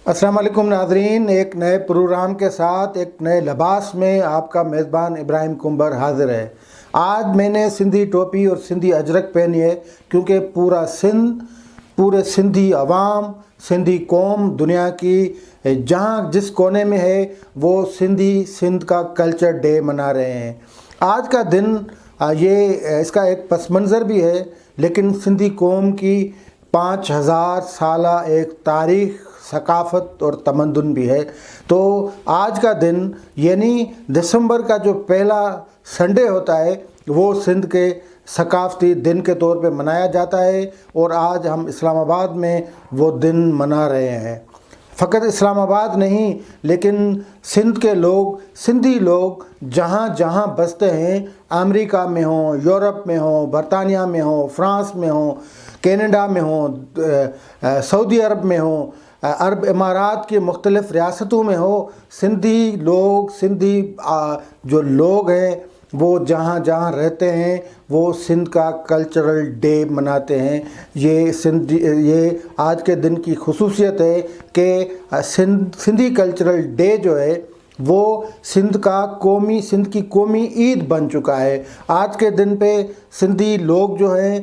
السلام علیکم ناظرین، ایک نئے پروگرام کے ساتھ ایک نئے لباس میں آپ کا میزبان ابراہیم کمبر حاضر ہے۔ آج میں نے سندھی ٹوپی اور سندھی اجرک پہنی ہے کیونکہ پورا سندھ، پورے سندھی عوام، سندھی قوم دنیا کی جہاں جس کونے میں ہے وہ سندھ کا کلچر ڈے منا رہے ہیں۔ آج کا دن اس کا ایک پس منظر بھی ہے، لیکن سندھی قوم کی 5000 سالہ ایک تاریخ، ثقافت اور تمدن بھی ہے۔ تو آج کا دن یعنی دسمبر کا جو پہلا سنڈے ہوتا ہے وہ سندھ کے ثقافتی دن کے طور پہ منایا جاتا ہے، اور آج ہم اسلام آباد میں وہ دن منا رہے ہیں۔ فقط اسلام آباد نہیں، لیکن سندھ کے لوگ، سندھی لوگ جہاں جہاں بستے ہیں، امریکہ میں ہوں، یورپ میں ہوں، برطانیہ میں ہوں، فرانس میں ہوں، کینیڈا میں ہوں، سعودی عرب میں ہوں، عرب امارات کی مختلف ریاستوں میں ہو، سندھی جو لوگ ہیں وہ جہاں جہاں رہتے ہیں وہ سندھ کا کلچرل ڈے مناتے ہیں۔ یہ آج کے دن کی خصوصیت ہے کہ سندھی کلچرل ڈے جو ہے وہ سندھ کی قومی عید بن چکا ہے۔ آج کے دن پہ سندھی لوگ جو ہیں،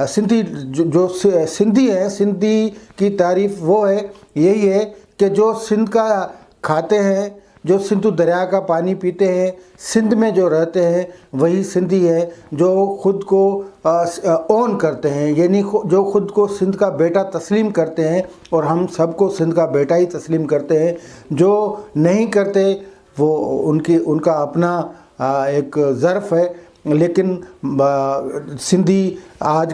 سندھی ہیں، سندھی کی تعریف وہ ہے، یہی ہے کہ جو سندھ کا کھاتے ہیں، جو سندھ دریا کا پانی پیتے ہیں، سندھ میں جو رہتے ہیں وہی سندھی ہے، جو خود کو اون کرتے ہیں، یعنی جو خود کو سندھ کا بیٹا تسلیم کرتے ہیں، اور ہم سب کو سندھ کا بیٹا ہی تسلیم کرتے ہیں۔ جو نہیں کرتے وہ ان کا اپنا ایک ظرف ہے، لیکن سندھی آج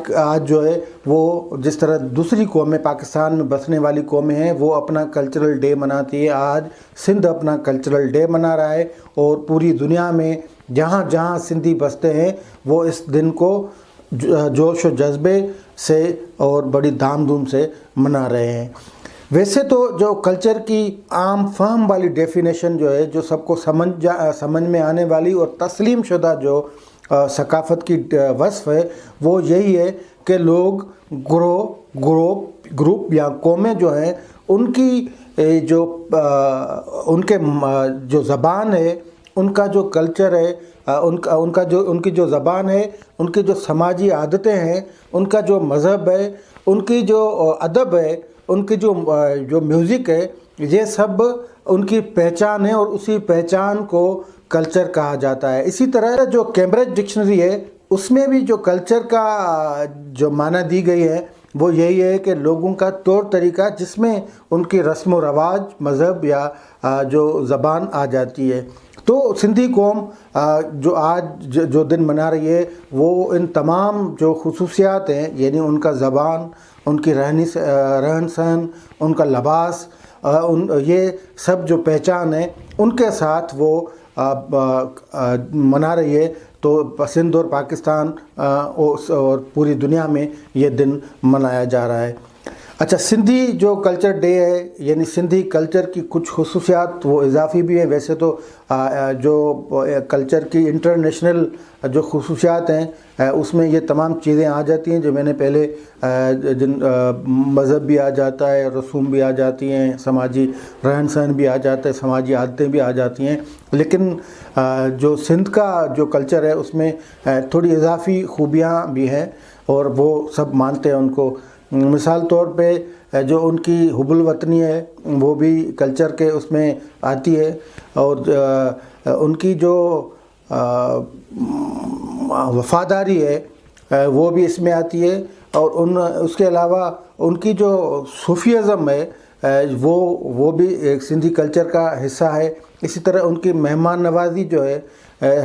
جو ہے وہ جس طرح دوسری قومیں پاکستان میں بسنے والی قومیں ہیں وہ اپنا کلچرل ڈے مناتی ہے، آج سندھ اپنا کلچرل ڈے منا رہا ہے، اور پوری دنیا میں جہاں جہاں سندھی بستے ہیں وہ اس دن کو جوش و جذبے سے اور بڑی دھام دھوم سے منا رہے ہیں۔ ویسے تو جو کلچر کی عام فہم والی ڈیفینیشن جو ہے، جو سب کو سمجھ میں آنے والی اور تسلیم شدہ جو ثقافت کی وصف ہے، وہ یہی ہے کہ لوگ گروپ یا قومیں جو ہیں ان کی جو زبان ہے، ان کا جو کلچر ہے، ان کی جو زبان ہے، ان کی جو سماجی عادتیں ہیں، ان کا جو مذہب ہے، ان کی جو ادب ہے، ان کی جو میوزک ہے، یہ سب ان کی پہچان ہے، اور اسی پہچان کو کلچر کہا جاتا ہے۔ اسی طرح جو کیمبرج ڈکشنری ہے اس میں بھی جو کلچر کا جو معنی دی گئی ہے وہ یہی ہے کہ لوگوں کا طور طریقہ جس میں ان کی رسم و رواج، مذہب یا جو زبان آ جاتی ہے۔ تو سندھی قوم جو آج جو دن منا رہی ہے وہ ان تمام جو خصوصیات ہیں، یعنی ان کا زبان، ان کی رہن سہن، ان کا لباس، یہ سب جو پہچان ہے ان کے ساتھ وہ منا رہی ہے۔ تو سندھ اور پاکستان اور پوری دنیا میں یہ دن منایا جا رہا ہے۔ اچھا، سندھی جو کلچر ڈے ہے، یعنی سندھی کلچر کی کچھ خصوصیات وہ اضافی بھی ہیں۔ ویسے تو جو کلچر کی انٹرنیشنل جو خصوصیات ہیں اس میں یہ تمام چیزیں آ جاتی ہیں جو میں نے پہلے مذہب بھی آ جاتا ہے، رسوم بھی آ جاتی ہیں، سماجی رہن سہن بھی آ جاتا ہے، سماجی عادتیں بھی آ جاتی ہیں، لیکن جو سندھ کا جو کلچر ہے اس میں تھوڑی اضافی خوبیاں بھی ہیں، اور وہ سب مانتے ہیں ان کو۔ مثال طور پہ جو ان کی حب الوطنی ہے وہ بھی کلچر کے اس میں آتی ہے، اور ان کی جو وفاداری ہے وہ بھی اس میں آتی ہے، اور اس کے علاوہ ان کی جو صوفیزم ہے وہ بھی ایک سندھی کلچر کا حصہ ہے۔ اسی طرح ان کی مہمان نوازی جو ہے،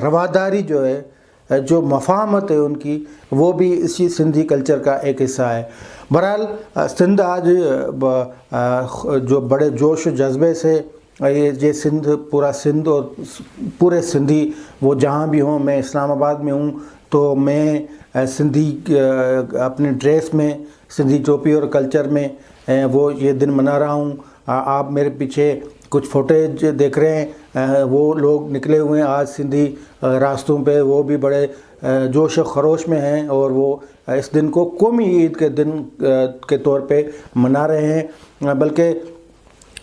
رواداری جو ہے، جو مفاہمت ہے ان کی، وہ بھی اسی سندھی کلچر کا ایک حصہ ہے۔ بہرحال سندھ آج جو بڑے جوش و جذبے سے یہ سندھ، پورا سندھ اور پورے سندھی وہ جہاں بھی ہوں، میں اسلام آباد میں ہوں تو میں سندھی اپنے ڈریس میں، سندھی ٹوپی اور کلچر میں وہ یہ دن منا رہا ہوں۔ آپ میرے پیچھے کچھ فوٹیج دیکھ رہے ہیں، وہ لوگ نکلے ہوئے ہیں آج سندھی راستوں پہ، وہ بھی بڑے جوش و خروش میں ہیں، اور وہ اس دن کو قومی عید کے دن کے طور پہ منا رہے ہیں۔ بلکہ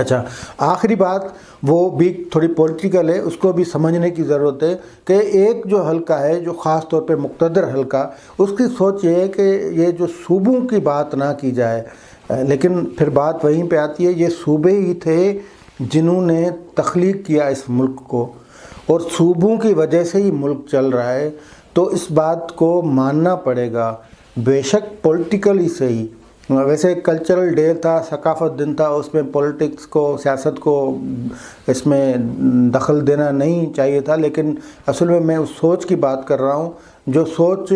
اچھا، آخری بات وہ بھی تھوڑی پولیٹیکل ہے، اس کو بھی سمجھنے کی ضرورت ہے کہ ایک جو حلقہ ہے جو خاص طور پہ مقتدر حلقہ، اس کی سوچ یہ ہے کہ یہ جو صوبوں کی بات نہ کی جائے، لیکن پھر بات وہیں پہ آتی ہے، یہ صوبے ہی تھے جنہوں نے تخلیق کیا اس ملک کو، اور صوبوں کی وجہ سے ہی ملک چل رہا ہے، تو اس بات کو ماننا پڑے گا، بے شک پولیٹیکلی صحیح۔ ویسے کلچرل ڈے تھا، ثقافت دن تھا، اس میں پولیٹکس کو، سیاست کو اس میں دخل دینا نہیں چاہیے تھا، لیکن اصل میں اس سوچ کی بات کر رہا ہوں جو سوچ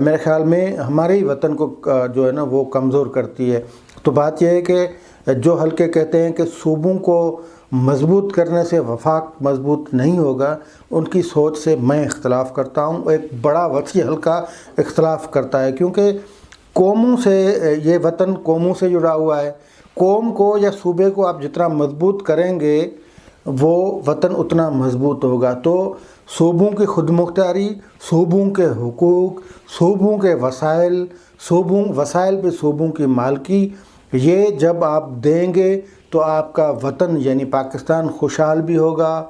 میرے خیال میں ہمارے ہی وطن کو جو ہے نا وہ کمزور کرتی ہے۔ تو بات یہ ہے کہ جو حلقے کہتے ہیں کہ صوبوں کو مضبوط کرنے سے وفاق مضبوط نہیں ہوگا، ان کی سوچ سے میں اختلاف کرتا ہوں، ایک بڑا وسیع حلقہ اختلاف کرتا ہے، کیونکہ قوموں سے، یہ وطن قوموں سے جڑا ہوا ہے، قوم کو یا صوبے کو آپ جتنا مضبوط کریں گے وہ وطن اتنا مضبوط ہوگا۔ تو صوبوں کی خود مختاری، صوبوں کے حقوق، صوبوں کے وسائل، وسائل پہ صوبوں کی مالکی، یہ جب آپ دیں گے تو آپ کا وطن یعنی پاکستان خوشحال بھی ہوگا،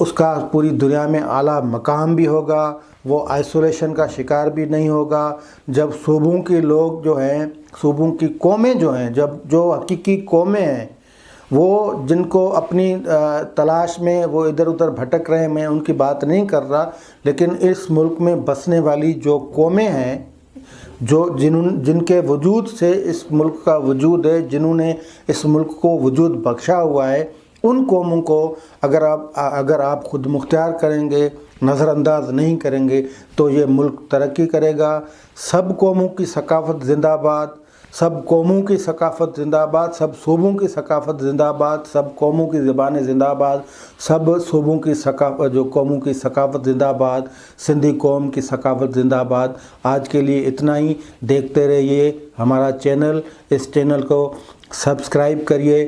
اس کا پوری دنیا میں اعلیٰ مقام بھی ہوگا، وہ آئسولیشن کا شکار بھی نہیں ہوگا۔ جب صوبوں کے لوگ جو ہیں، صوبوں کی قومیں جو ہیں، جو حقیقی قومیں ہیں، وہ جن کو اپنی تلاش میں وہ ادھر ادھر بھٹک رہے ہیں، میں ان کی بات نہیں کر رہا، لیکن اس ملک میں بسنے والی جو قومیں ہیں، جن کے وجود سے اس ملک کا وجود ہے، جنہوں نے اس ملک کو وجود بخشا ہوا ہے، ان قوموں کو اگر آپ خود مختار کریں گے، نظر انداز نہیں کریں گے، تو یہ ملک ترقی کرے گا۔ سب قوموں کی ثقافت زندہ باد، سب قوموں کی ثقافت زندہ باد، سب صوبوں کی ثقافت زندہ باد، سب قوموں کی زبانیں زندہ باد، سب صوبوں کی ثقافت، جو قوموں کی ثقافت زندہ باد، سندھی قوم کی ثقافت زندہ باد۔ آج کے لیے اتنا ہی، دیکھتے رہیے ہمارا چینل، اس چینل کو سبسکرائب کریے